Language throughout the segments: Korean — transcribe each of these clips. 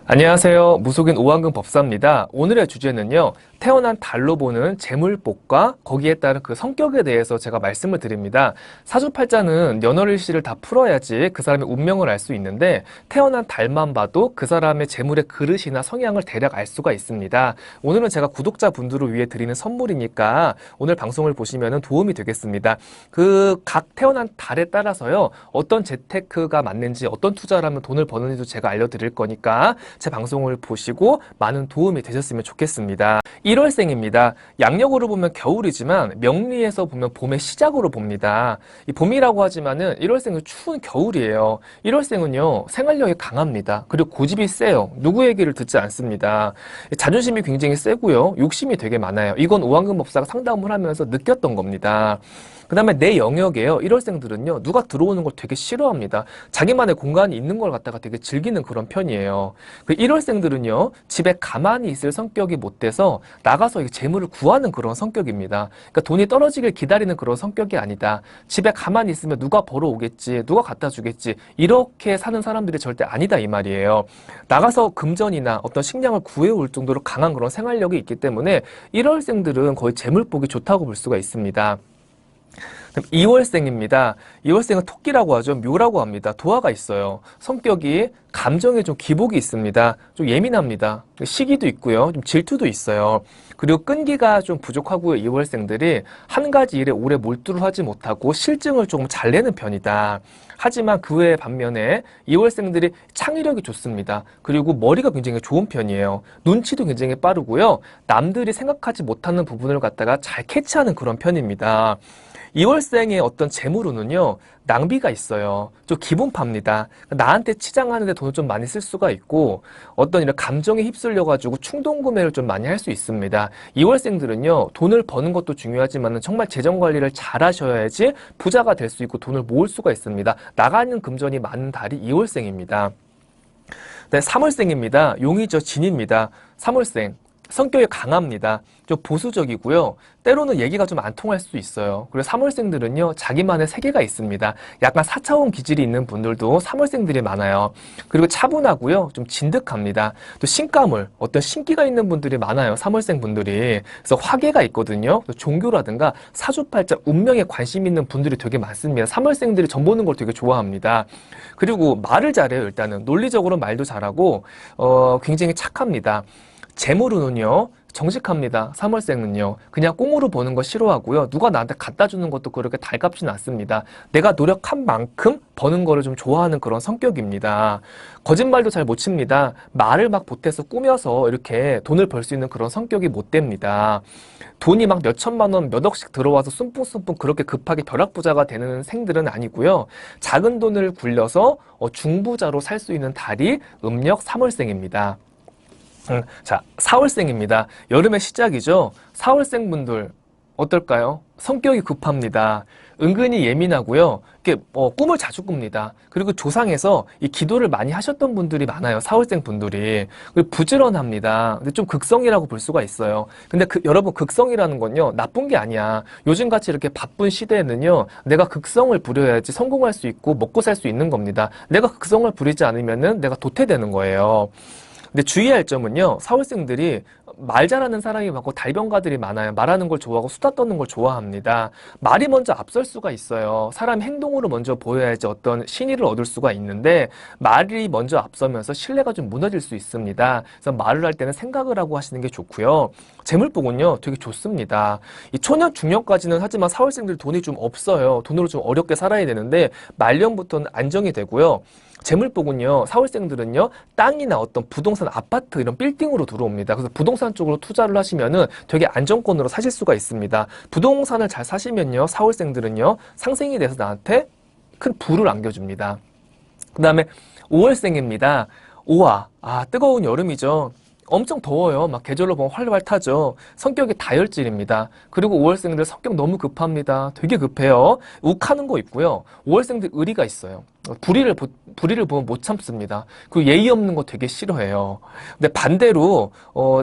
안녕하세요. 무속인 오한근 법사입니다. 오늘의 주제는요, 태어난 달로 보는 재물복과 거기에 따른 그 성격에 대해서 제가 말씀을 드립니다. 사주팔자는 연월일시를 다 풀어야지 그 사람의 운명을 알 수 있는데, 태어난 달만 봐도 그 사람의 재물의 그릇이나 성향을 대략 알 수가 있습니다. 오늘은 제가 구독자분들을 위해 드리는 선물이니까 오늘 방송을 보시면 도움이 되겠습니다. 그 각 태어난 달에 따라서요, 어떤 재테크가 맞는지, 어떤 투자를 하면 돈을 버는지도 제가 알려드릴 거니까 제 방송을 보시고 많은 도움이 되셨으면 좋겠습니다. 1월생입니다. 양력으로 보면 겨울이지만 명리에서 보면 봄의 시작으로 봅니다. 이 봄이라고 하지만은 1월생은 추운 겨울이에요. 1월생은요, 생활력이 강합니다. 그리고 고집이 세요. 누구 얘기를 듣지 않습니다. 자존심이 굉장히 세고요. 욕심이 되게 많아요. 이건 오한근 법사가 상담을 하면서 느꼈던 겁니다. 그 다음에 내 영역에요. 1월생들은요, 누가 들어오는 걸 되게 싫어합니다. 자기만의 공간이 있는 걸 갖다가 되게 즐기는 그런 편이에요. 그 1월생들은요, 집에 가만히 있을 성격이 못 돼서 나가서 재물을 구하는 그런 성격입니다. 그러니까 돈이 떨어지길 기다리는 그런 성격이 아니다. 집에 가만히 있으면 누가 벌어오겠지, 누가 갖다 주겠지, 이렇게 사는 사람들이 절대 아니다 이 말이에요. 나가서 금전이나 어떤 식량을 구해올 정도로 강한 그런 생활력이 있기 때문에 1월생들은 거의 재물복이 좋다고 볼 수가 있습니다. 2월생입니다. 2월생은 토끼라고 하죠. 묘라고 합니다. 도화가 있어요. 성격이 감정에 좀 기복이 있습니다. 좀 예민합니다. 시기도 있고요. 좀 질투도 있어요. 그리고 끈기가 좀 부족하고요. 2월생들이 한 가지 일에 오래 몰두를 하지 못하고 실증을 조금 잘 내는 편이다. 하지만 그 외에 반면에 2월생들이 창의력이 좋습니다. 그리고 머리가 굉장히 좋은 편이에요. 눈치도 굉장히 빠르고요. 남들이 생각하지 못하는 부분을 갖다가 잘 캐치하는 그런 편입니다. 2월생의 어떤 재물운은요, 낭비가 있어요. 좀 기분파입니다. 나한테 치장하는데 돈을 좀 많이 쓸 수가 있고, 어떤 이런 감정에 휩쓸려가지고 충동 구매를 좀 많이 할 수 있습니다. 2월생들은요, 돈을 버는 것도 중요하지만 정말 재정 관리를 잘 하셔야지 부자가 될 수 있고 돈을 모을 수가 있습니다. 나가는 금전이 많은 달이 2월생입니다. 네, 3월생입니다. 용이죠. 진입니다. 3월생. 성격이 강합니다. 좀 보수적이고요. 때로는 얘기가 좀 안 통할 수 있어요. 그리고 3월생들은요, 자기만의 세계가 있습니다. 약간 4차원 기질이 있는 분들도 3월생들이 많아요. 그리고 차분하고요, 좀 진득합니다. 또 신가물, 어떤 신기가 있는 분들이 많아요. 3월생 분들이. 그래서 화계가 있거든요. 또 종교라든가 사주팔자, 운명에 관심 있는 분들이 되게 많습니다. 3월생들이 점 보는 걸 되게 좋아합니다. 그리고 말을 잘해요. 일단은 논리적으로 말도 잘하고 굉장히 착합니다. 재물운은요, 정직합니다. 3월생은요. 그냥 꽁으로 보는 거 싫어하고요. 누가 나한테 갖다 주는 것도 그렇게 달갑진 않습니다. 내가 노력한 만큼 버는 거를 좀 좋아하는 그런 성격입니다. 거짓말도 잘 못 칩니다. 말을 막 보태서 꾸며서 이렇게 돈을 벌 수 있는 그런 성격이 못 됩니다. 돈이 막 몇 천만 원, 몇 억씩 들어와서 쏨뿡쏨뿡 그렇게 급하게 벼락부자가 되는 생들은 아니고요. 작은 돈을 굴려서 중부자로 살 수 있는 달이 음력 3월생입니다. 자, 4월생입니다. 여름의 시작이죠. 4월생 분들 어떨까요? 성격이 급합니다. 은근히 예민하고요. 이렇게 꿈을 자주 꿉니다. 그리고 조상에서 이 기도를 많이 하셨던 분들이 많아요. 4월생 분들이. 그리고 부지런합니다. 근데 좀 극성이라고 볼 수가 있어요. 근데 여러분, 극성이라는 건요, 나쁜 게 아니야. 요즘같이 이렇게 바쁜 시대에는요, 내가 극성을 부려야지 성공할 수 있고 먹고 살 수 있는 겁니다. 내가 극성을 부리지 않으면은 내가 도태되는 거예요. 근데 주의할 점은요, 4월생들이 말 잘하는 사람이 많고 달변가들이 많아요. 말하는 걸 좋아하고 수다 떠는 걸 좋아합니다. 말이 먼저 앞설 수가 있어요. 사람 행동으로 먼저 보여야지 어떤 신의를 얻을 수가 있는데 말이 먼저 앞서면서 신뢰가 좀 무너질 수 있습니다. 그래서 말을 할 때는 생각을 하고 하시는 게 좋고요. 재물복은요, 되게 좋습니다. 이 초년 중년까지는 하지만 4월생들 돈이 좀 없어요. 돈으로 좀 어렵게 살아야 되는데 말년부터는 안정이 되고요. 재물복은요, 4월생들은요, 땅이나 어떤 부동산, 아파트 이런 빌딩으로 들어옵니다. 그래서 부동산 쪽으로 투자를 하시면은 되게 안정권으로 사실 수가 있습니다. 부동산을 잘 사시면요, 4월생들은요, 상생이 돼서 나한테 큰 부를 안겨줍니다. 그 다음에 5월생입니다. 5화. 뜨거운 여름이죠. 엄청 더워요. 막 계절로 보면 활활 타죠. 성격이 다혈질입니다. 그리고 5월생들 성격 너무 급합니다. 되게 급해요. 욱하는 거 있고요. 5월생들 의리가 있어요. 불의를 보면 못 참습니다. 그리고 예의 없는 거 되게 싫어해요. 근데 반대로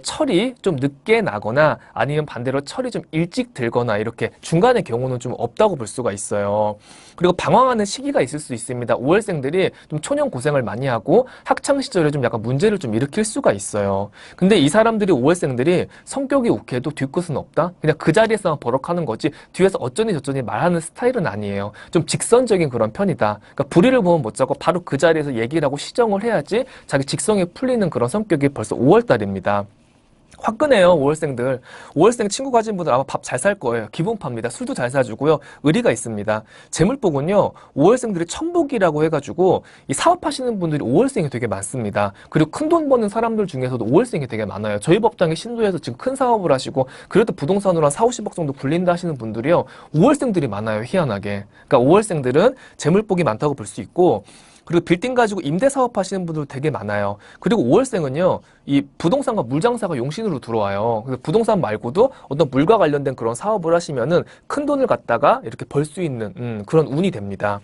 철이 좀 늦게 나거나 아니면 반대로 철이 좀 일찍 들거나 이렇게 중간의 경우는 좀 없다고 볼 수가 있어요. 그리고 방황하는 시기가 있을 수 있습니다. 5월생들이 좀 초년 고생을 많이 하고 학창 시절에 좀 약간 문제를 좀 일으킬 수가 있어요. 근데 이 사람들이 5월생들이 성격이 욱해도 뒤끝은 없다? 그냥 그 자리에서만 버럭하는 거지 뒤에서 어쩌니 저쩌니 말하는 스타일은 아니에요. 좀 직선적인 그런 편이다. 그러니까 불의를 보면 못 자고 바로 그 자리에서 얘기를 하고 시정을 해야지 자기 직성이 풀리는 그런 성격이 벌써 5월달입니다. 화끈해요, 5월생들. 5월생 친구 가진 분들 아마 밥 잘 살 거예요. 기본파입니다. 술도 잘 사주고요. 의리가 있습니다. 재물복은요, 5월생들이 천복이라고 해가지고, 이 사업하시는 분들이 5월생이 되게 많습니다. 그리고 큰 돈 버는 사람들 중에서도 5월생이 되게 많아요. 저희 법당의 신도에서 지금 큰 사업을 하시고, 그래도 부동산으로 한 4, 50억 정도 굴린다 하시는 분들이요, 5월생들이 많아요, 희한하게. 그러니까 5월생들은 재물복이 많다고 볼 수 있고, 그리고 빌딩 가지고 임대 사업 하시는 분들 되게 많아요. 그리고 5월생은요, 이 부동산과 물장사가 용신으로 들어와요. 그래서 부동산 말고도 어떤 물과 관련된 그런 사업을 하시면은 큰 돈을 갖다가 이렇게 벌 수 있는 그런 운이 됩니다.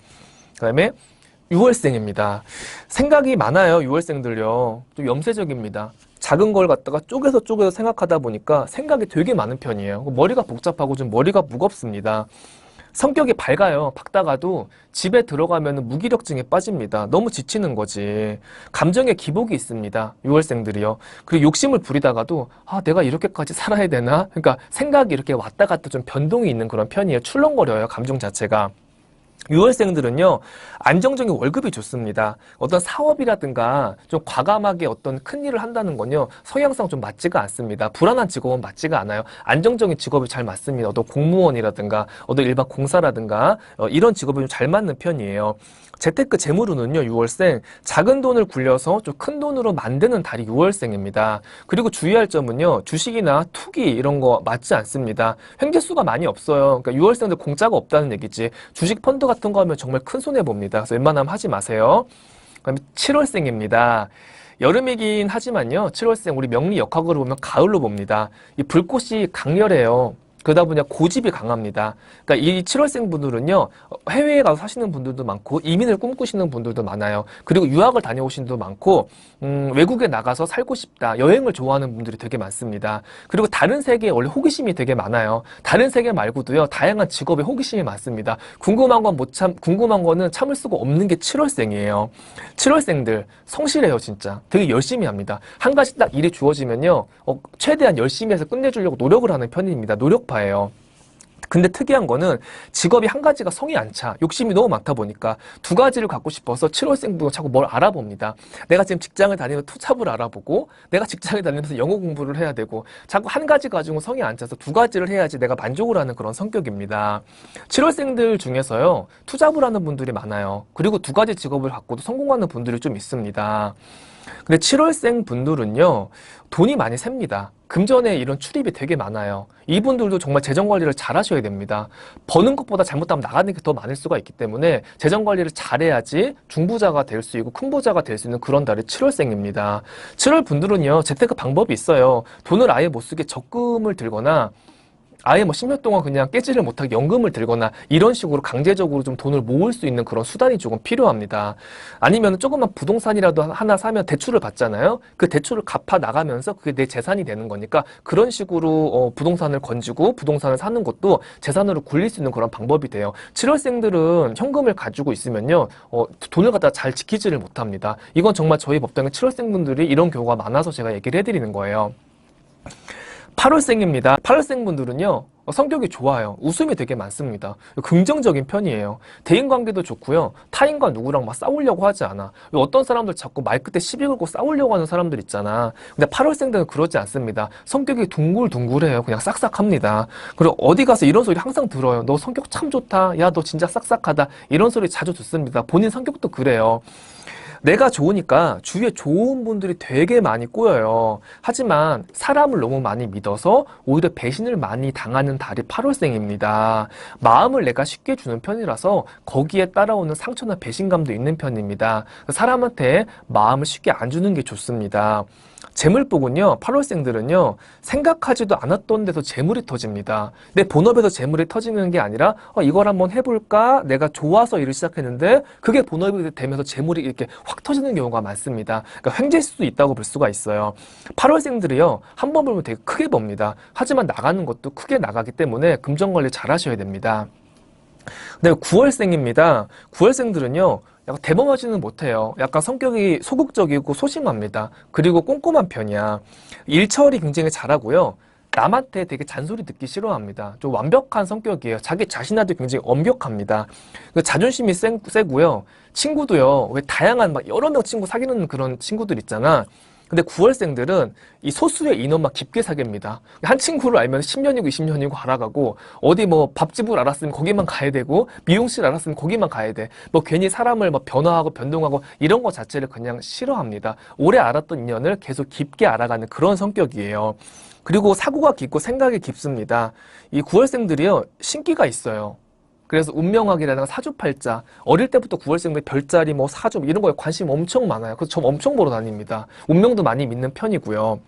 그다음에 6월생입니다. 생각이 많아요, 6월생들요. 좀 염세적입니다. 작은 걸 갖다가 쪼개서 생각하다 보니까 생각이 되게 많은 편이에요. 머리가 복잡하고 좀 머리가 무겁습니다. 성격이 밝아요. 밝다가도 집에 들어가면 무기력증에 빠집니다. 너무 지치는 거지. 감정의 기복이 있습니다. 6월생들이요. 그리고 욕심을 부리다가도 내가 이렇게까지 살아야 되나? 그러니까 생각이 이렇게 왔다 갔다 좀 변동이 있는 그런 편이에요. 출렁거려요. 감정 자체가. 6월생들은요, 안정적인 월급이 좋습니다. 어떤 사업이라든가 좀 과감하게 어떤 큰 일을 한다는 건요, 성향상 좀 맞지가 않습니다. 불안한 직업은 맞지가 않아요. 안정적인 직업이 잘 맞습니다. 어떤 공무원이라든가, 어떤 일반 공사라든가, 이런 직업이 좀 잘 맞는 편이에요. 재테크 재물운은요, 6월생, 작은 돈을 굴려서 좀 큰 돈으로 만드는 달이 6월생입니다. 그리고 주의할 점은요, 주식이나 투기 이런 거 맞지 않습니다. 횡재수가 많이 없어요. 그러니까 6월생들 공짜가 없다는 얘기지. 주식 펀드 같은 거 하면 정말 큰 손해 봅니다. 그래서 웬만하면 하지 마세요. 그다음에 7월생입니다. 여름이긴 하지만요, 7월생 우리 명리 역학으로 보면 가을로 봅니다. 이 불꽃이 강렬해요. 그러다 보니 고집이 강합니다. 그러니까 이 7월생 분들은요, 해외에 가서 사시는 분들도 많고, 이민을 꿈꾸시는 분들도 많아요. 그리고 유학을 다녀오신 분도 많고, 외국에 나가서 살고 싶다, 여행을 좋아하는 분들이 되게 많습니다. 그리고 다른 세계에 원래 호기심이 되게 많아요. 다른 세계 말고도요, 다양한 직업에 호기심이 많습니다. 궁금한 거는 참을 수가 없는 게 7월생이에요. 7월생들, 성실해요, 진짜. 되게 열심히 합니다. 한 가지 딱 일이 주어지면요, 최대한 열심히 해서 끝내주려고 노력을 하는 편입니다. 노력파 예요. 근데 특이한 거는 직업이 한 가지가 성이 안 차. 욕심이 너무 많다 보니까 두 가지를 갖고 싶어서 7월생분은 자꾸 뭘 알아봅니다. 내가 지금 직장을 다니면 투잡을 알아보고 내가 직장에 다니면서 영어 공부를 해야 되고 자꾸 한 가지 가지고 성이 안 차서 두 가지를 해야지 내가 만족을 하는 그런 성격입니다. 7월생들 중에서요. 투잡을 하는 분들이 많아요. 그리고 두 가지 직업을 갖고도 성공하는 분들이 좀 있습니다. 근데 7월생 분들은요, 돈이 많이 셉니다. 금전에 이런 출입이 되게 많아요. 이분들도 정말 재정 관리를 잘 하셔야 됩니다. 버는 것보다 잘못하면 나가는 게 더 많을 수가 있기 때문에 재정 관리를 잘해야지 중부자가 될 수 있고 큰 부자가 될 수 있는 그런 달이 7월생입니다. 7월 분들은요, 재테크 방법이 있어요. 돈을 아예 못 쓰게 적금을 들거나 아예 뭐 10년 동안 그냥 깨지를 못하게 연금을 들거나 이런 식으로 강제적으로 좀 돈을 모을 수 있는 그런 수단이 조금 필요합니다. 아니면 조그만 부동산이라도 하나 사면 대출을 받잖아요. 그 대출을 갚아 나가면서 그게 내 재산이 되는 거니까 그런 식으로 부동산을 건지고 부동산을 사는 것도 재산으로 굴릴 수 있는 그런 방법이 돼요. 7월생들은 현금을 가지고 있으면요. 돈을 갖다 잘 지키지를 못합니다. 이건 정말 저희 법당의 7월생분들이 이런 경우가 많아서 제가 얘기를 해드리는 거예요. 8월생입니다. 8월생 분들은요, 성격이 좋아요. 웃음이 되게 많습니다. 긍정적인 편이에요. 대인관계도 좋고요. 타인과 누구랑 막 싸우려고 하지 않아. 어떤 사람들 자꾸 말 끝에 시비 걸고 싸우려고 하는 사람들 있잖아. 근데 8월생들은 그러지 않습니다. 성격이 둥글둥글해요. 그냥 싹싹합니다. 그리고 어디 가서 이런 소리 항상 들어요. 너 성격 참 좋다. 야, 너 진짜 싹싹하다. 이런 소리 자주 듣습니다. 본인 성격도 그래요. 내가 좋으니까 주위에 좋은 분들이 되게 많이 꼬여요. 하지만 사람을 너무 많이 믿어서 오히려 배신을 많이 당하는 달이 8월생입니다. 마음을 내가 쉽게 주는 편이라서 거기에 따라오는 상처나 배신감도 있는 편입니다. 사람한테 마음을 쉽게 안 주는 게 좋습니다. 재물복은요, 8월생들은요, 생각하지도 않았던 데서 재물이 터집니다. 내 본업에서 재물이 터지는 게 아니라, 이걸 한번 해볼까? 내가 좋아서 일을 시작했는데, 그게 본업이 되면서 재물이 이렇게 확 터지는 경우가 많습니다. 그러니까 횡재일 수도 있다고 볼 수가 있어요. 8월생들이요, 한 번 벌면 되게 크게 법니다. 하지만 나가는 것도 크게 나가기 때문에 금전 관리 잘 하셔야 됩니다. 네, 9월생입니다. 9월생들은요, 약간 대범하지는 못해요. 약간 성격이 소극적이고 소심합니다. 그리고 꼼꼼한 편이야. 일 처리 굉장히 잘하고요. 남한테 되게 잔소리 듣기 싫어합니다. 좀 완벽한 성격이에요. 자기 자신한테 굉장히 엄격합니다. 자존심이 세고요. 친구도요, 왜 다양한 막 여러 명 친구 사귀는 그런 친구들 있잖아. 근데 9월생들은 이 소수의 인원만 깊게 사귀입니다. 한 친구를 알면 10년이고 20년이고 알아가고, 어디 뭐 밥집을 알았으면 거기만 가야 되고, 미용실 알았으면 거기만 가야 돼. 뭐 괜히 사람을 뭐 변화하고 변동하고 이런 거 자체를 그냥 싫어합니다. 오래 알았던 인연을 계속 깊게 알아가는 그런 성격이에요. 그리고 사고가 깊고 생각이 깊습니다. 이 9월생들이요, 신기가 있어요. 그래서 운명학이라든가 사주팔자, 어릴 때부터 9월생들 별자리, 뭐 사주 이런 거에 관심 엄청 많아요. 그래서 저 엄청 보러 다닙니다. 운명도 많이 믿는 편이고요.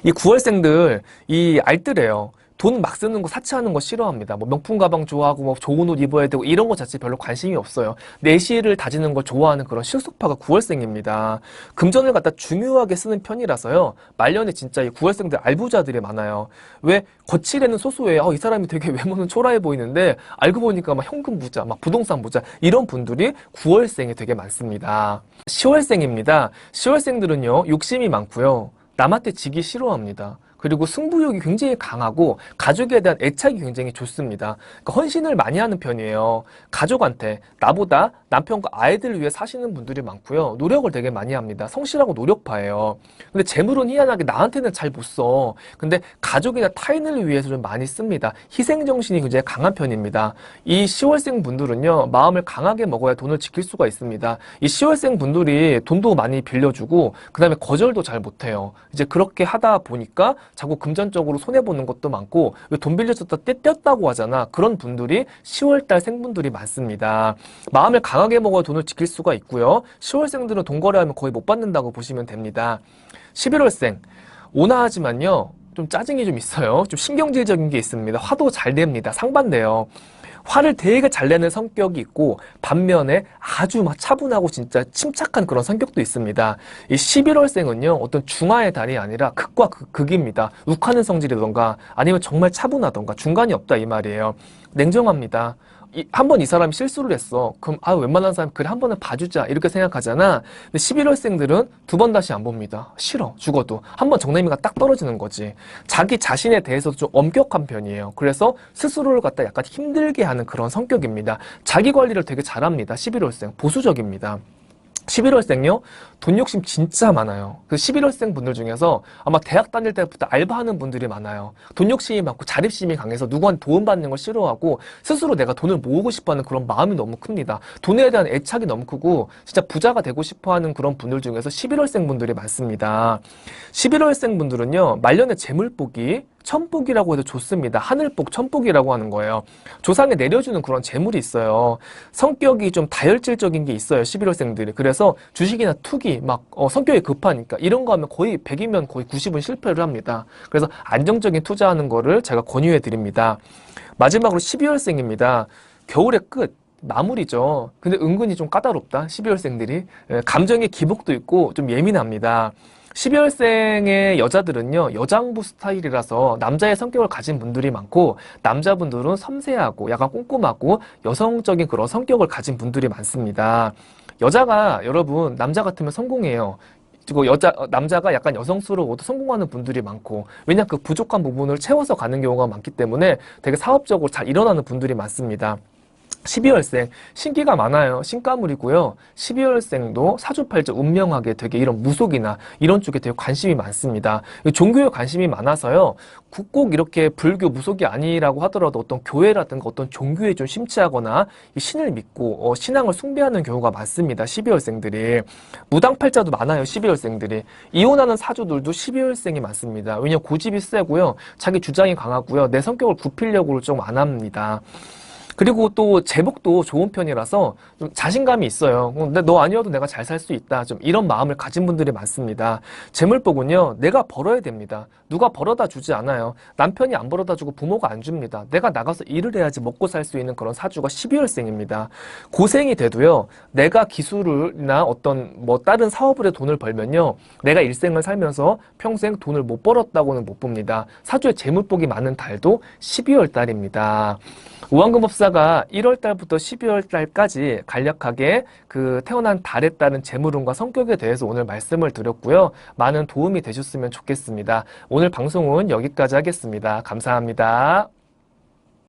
이 9월생들 이 알뜰해요. 돈 막 쓰는 거 사치하는 거 싫어합니다. 뭐 명품 가방 좋아하고 뭐 좋은 옷 입어야 되고 이런 거 자체 별로 관심이 없어요. 내실을 다지는 걸 좋아하는 그런 실속파가 9월생입니다. 금전을 갖다 중요하게 쓰는 편이라서요. 말년에 진짜 이 9월생들 알부자들이 많아요. 왜 거칠에는 소소해요. 이 사람이 되게 외모는 초라해 보이는데 알고 보니까 막 현금 부자, 막 부동산 부자 이런 분들이 9월생이 되게 많습니다. 10월생입니다. 10월생들은요. 욕심이 많고요. 남한테 지기 싫어합니다. 그리고 승부욕이 굉장히 강하고 가족에 대한 애착이 굉장히 좋습니다. 그러니까 헌신을 많이 하는 편이에요. 가족한테 나보다 남편과 아이들을 위해 사시는 분들이 많고요. 노력을 되게 많이 합니다. 성실하고 노력파예요. 근데 재물은 희한하게 나한테는 잘 못 써. 근데 가족이나 타인을 위해서 좀 많이 씁니다. 희생정신이 굉장히 강한 편입니다. 이 10월생 분들은요. 마음을 강하게 먹어야 돈을 지킬 수가 있습니다. 이 10월생 분들이 돈도 많이 빌려주고 그 다음에 거절도 잘 못해요. 이제 그렇게 하다 보니까 자꾸 금전적으로 손해보는 것도 많고 왜 돈 빌려줬다 떼었다고 하잖아. 그런 분들이 10월달 생분들이 많습니다. 마음을 강하게 먹어야 돈을 지킬 수가 있고요. 10월생들은 돈 거래하면 거의 못 받는다고 보시면 됩니다. 11월생 온화하지만요. 좀 짜증이 좀 있어요. 좀 신경질적인 게 있습니다. 화도 잘 냅니다. 상반돼요. 화를 되게 잘 내는 성격이 있고 반면에 아주 막 차분하고 진짜 침착한 그런 성격도 있습니다. 이 11월생은요 어떤 중화의 달이 아니라 극과 극입니다. 욱하는 성질이던가 아니면 정말 차분하던가 중간이 없다 이 말이에요. 냉정합니다. 한 번 이 사람이 실수를 했어. 그럼 웬만한 사람 그래 한 번은 봐주자 이렇게 생각하잖아. 근데 11월생들은 두 번 다시 안 봅니다. 싫어 죽어도. 한 번 정내미가 딱 떨어지는 거지. 자기 자신에 대해서도 좀 엄격한 편이에요. 그래서 스스로를 갖다 약간 힘들게 하는 그런 성격입니다. 자기 관리를 되게 잘합니다. 11월생 보수적입니다. 11월생요? 돈 욕심 진짜 많아요. 그 11월생 분들 중에서 아마 대학 다닐 때부터 알바하는 분들이 많아요. 돈 욕심이 많고 자립심이 강해서 누구한테 도움받는 걸 싫어하고 스스로 내가 돈을 모으고 싶어하는 그런 마음이 너무 큽니다. 돈에 대한 애착이 너무 크고 진짜 부자가 되고 싶어하는 그런 분들 중에서 11월생 분들이 많습니다. 11월생 분들은요. 말년에 재물복이 천복이라고 해도 좋습니다. 하늘복, 천복이라고 하는 거예요. 조상에 내려주는 그런 재물이 있어요. 성격이 좀 다혈질적인 게 있어요. 11월생들이. 그래서 주식이나 투기, 성격이 급하니까 이런 거 하면 거의 100이면 거의 90은 실패를 합니다. 그래서 안정적인 투자하는 거를 제가 권유해 드립니다. 마지막으로 12월생입니다. 겨울의 끝. 마무리죠. 근데 은근히 좀 까다롭다. 12월생들이. 감정의 기복도 있고 좀 예민합니다. 12월생의 여자들은요, 여장부 스타일이라서 남자의 성격을 가진 분들이 많고, 남자분들은 섬세하고 약간 꼼꼼하고 여성적인 그런 성격을 가진 분들이 많습니다. 여자가, 여러분, 남자 같으면 성공해요. 그리고 남자가 약간 여성스러워도 성공하는 분들이 많고, 왜냐 그 부족한 부분을 채워서 가는 경우가 많기 때문에 되게 사업적으로 잘 일어나는 분들이 많습니다. 12월생 신기가 많아요. 신가물이고요. 12월생도 사주팔자 운명하게 되게 이런 무속이나 이런 쪽에 되게 관심이 많습니다. 종교에 관심이 많아서요. 꼭 이렇게 불교 무속이 아니라고 하더라도 어떤 교회라든가 어떤 종교에 좀 심취하거나 신을 믿고 신앙을 숭배하는 경우가 많습니다. 12월생들이. 무당팔자도 많아요. 12월생들이. 이혼하는 사주들도 12월생이 많습니다. 왜냐면 고집이 세고요. 자기 주장이 강하고요. 내 성격을 굽히려고 좀 안 합니다. 그리고 또 제복도 좋은 편이라서 좀 자신감이 있어요. 근데 너 아니어도 내가 잘 살 수 있다. 좀 이런 마음을 가진 분들이 많습니다. 재물복은요, 내가 벌어야 됩니다. 누가 벌어다 주지 않아요. 남편이 안 벌어다 주고 부모가 안 줍니다. 내가 나가서 일을 해야지 먹고 살 수 있는 그런 사주가 12월생입니다. 고생이 돼도요, 내가 기술이나 어떤 뭐 다른 사업을 해 돈을 벌면요, 내가 일생을 살면서 평생 돈을 못 벌었다고는 못 봅니다. 사주에 재물복이 많은 달도 12월 달입니다. 우왕금법사가 1월 달부터 12월 달까지 간략하게 그 태어난 달에 따른 재물운과 성격에 대해서 오늘 말씀을 드렸고요. 많은 도움이 되셨으면 좋겠습니다. 오늘 방송은 여기까지 하겠습니다. 감사합니다.